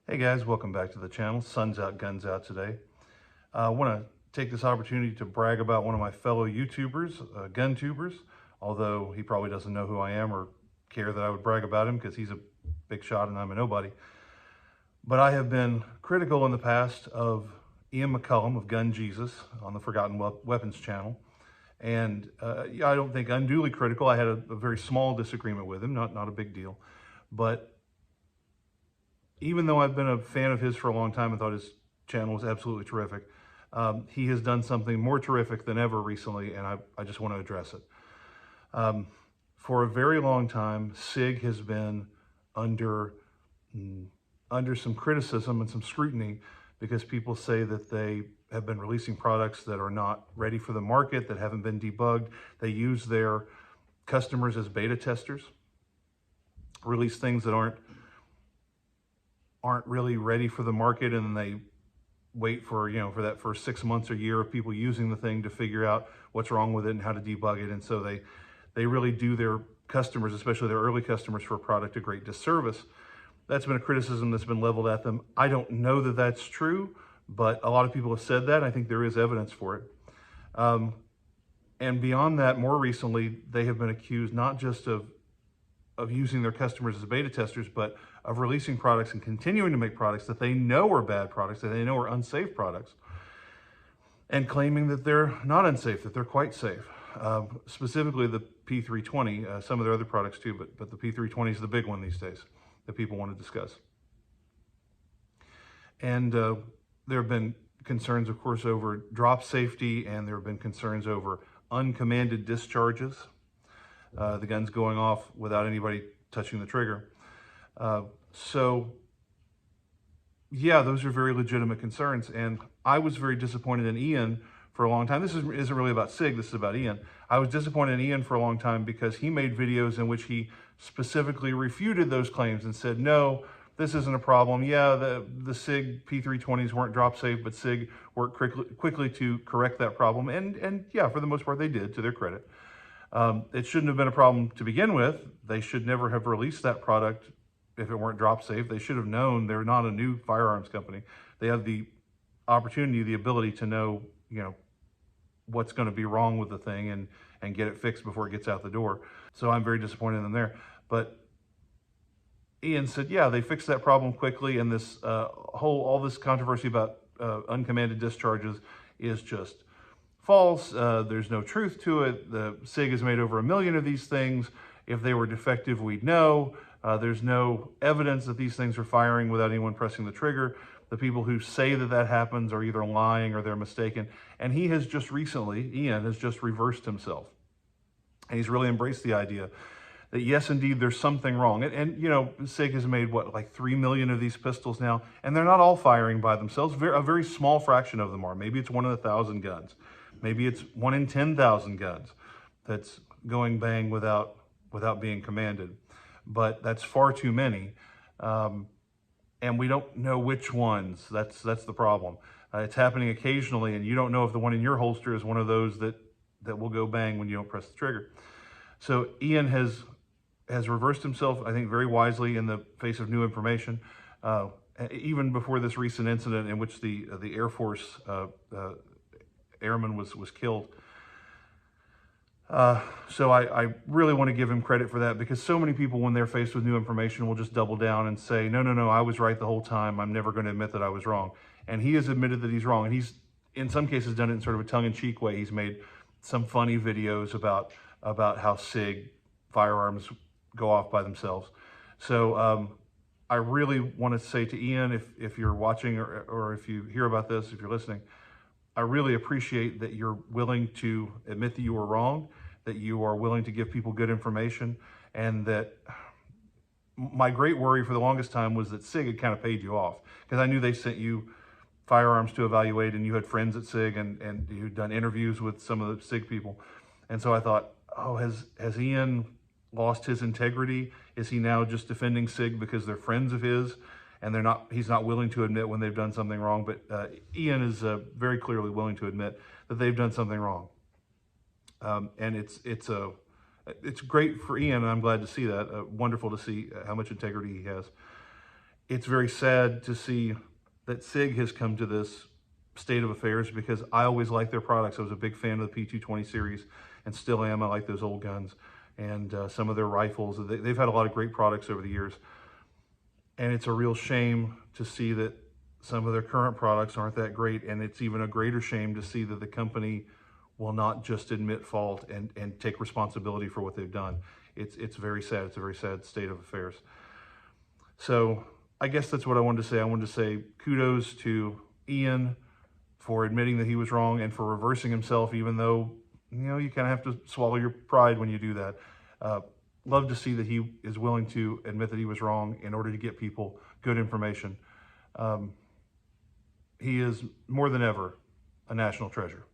Hey guys, welcome back to the channel. Sun's out, guns out today. I want to take this opportunity to brag about one of my fellow YouTubers, gun tubers, although he probably doesn't know who I am or care that I would brag about him because he's a big shot and I'm a nobody. But I have been critical in the past of Ian McCollum of Gun Jesus on the Forgotten Weapons channel. And yeah, I don't think unduly critical. I had a very small disagreement with him, not a big deal. But even though I've been a fan of his for a long time and thought his channel was absolutely terrific, he has done something more terrific than ever recently, and I just want to address it. For a very long time, SIG has been under some criticism and some scrutiny because people say that they have been releasing products that are not ready for the market, that haven't been debugged. They use their customers as beta testers, release things that aren't really ready for the market, and then they wait for that first 6 months or year of people using the thing to figure out what's wrong with it and how to debug it. And so they really do their customers, especially their early customers, for a product a great disservice. That's been a criticism that's been leveled at them. I don't know that that's true, but a lot of people have said that. I think there is evidence for it. And beyond that, more recently, they have been accused not just of using their customers as beta testers, but of releasing products and continuing to make products that they know are bad products, that they know are unsafe products, and claiming that they're not unsafe, that they're quite safe. Specifically the P320, some of their other products too, but the P320 is the big one these days that people want to discuss. And there have been concerns, of course, over drop safety, and there have been concerns over uncommanded discharges, the guns going off without anybody touching the trigger. So yeah, those are very legitimate concerns. And I was very disappointed in Ian for a long time. This isn't really about SIG, this is about Ian. I was disappointed in Ian for a long time because he made videos in which he specifically refuted those claims and said, no, this isn't a problem. Yeah, the SIG P320s weren't drop safe, but SIG worked quickly to correct that problem. And yeah, for the most part, they did, to their credit. It shouldn't have been a problem to begin with. They should never have released that product if it weren't drop safe. They should have known. They're not a new firearms company. They have the opportunity, the ability to know, what's going to be wrong with the thing and get it fixed before it gets out the door. So I'm very disappointed in them there. But Ian said, yeah, they fixed that problem quickly, and this all this controversy about uncommanded discharges is just false. There's no truth to it. The SIG has made over 1 million of these things. If they were defective, we'd know. There's no evidence that these things are firing without anyone pressing the trigger. The people who say that that happens are either lying or they're mistaken. And he has just recently, Ian has just reversed himself. And he's really embraced the idea that yes, indeed, there's something wrong. And SIG has made, like 3 million of these pistols now, and they're not all firing by themselves. A very small fraction of them are. Maybe it's 1 in 1,000 guns. Maybe it's 1 in 10,000 guns that's going bang without being commanded. But that's far too many. And we don't know which ones. That's the problem. It's happening occasionally, and you don't know if the one in your holster is one of those that will go bang when you don't press the trigger. So Ian has reversed himself, I think, very wisely in the face of new information. Even before this recent incident in which the Air Force airman was killed. So I really want to give him credit for that, because so many people, when they're faced with new information, will just double down and say, no, I was right the whole time. I'm never going to admit that I was wrong. And he has admitted that he's wrong. And he's, in some cases, done it in sort of a tongue-in-cheek way. He's made some funny videos about how SIG firearms go off by themselves. So I really want to say to Ian, if you're watching or if you hear about this, if you're listening, I really appreciate that you're willing to admit that you were wrong, that you are willing to give people good information, and that my great worry for the longest time was that SIG had kind of paid you off, because I knew they sent you firearms to evaluate, and you had friends at SIG, and you'd done interviews with some of the SIG people. And so I thought, oh, has Ian lost his integrity? Is he now just defending SIG because they're friends of his? And he's not willing to admit when they've done something wrong. But Ian is very clearly willing to admit that they've done something wrong. And it's great for Ian, and I'm glad to see that. Wonderful to see how much integrity he has. it's very sad to see that SIG has come to this state of affairs, because I always liked their products. I was a big fan of the P320 series and still am. I like those old guns and some of their rifles. They've had a lot of great products over the years. And it's a real shame to see that some of their current products aren't that great. And it's even a greater shame to see that the company will not just admit fault and take responsibility for what they've done. It's very sad. It's a very sad state of affairs. So I guess that's what I wanted to say. I wanted to say kudos to Ian for admitting that he was wrong and for reversing himself, even though, you kind of have to swallow your pride when you do that. Love to see that he is willing to admit that he was wrong in order to get people good information. He is more than ever a national treasure.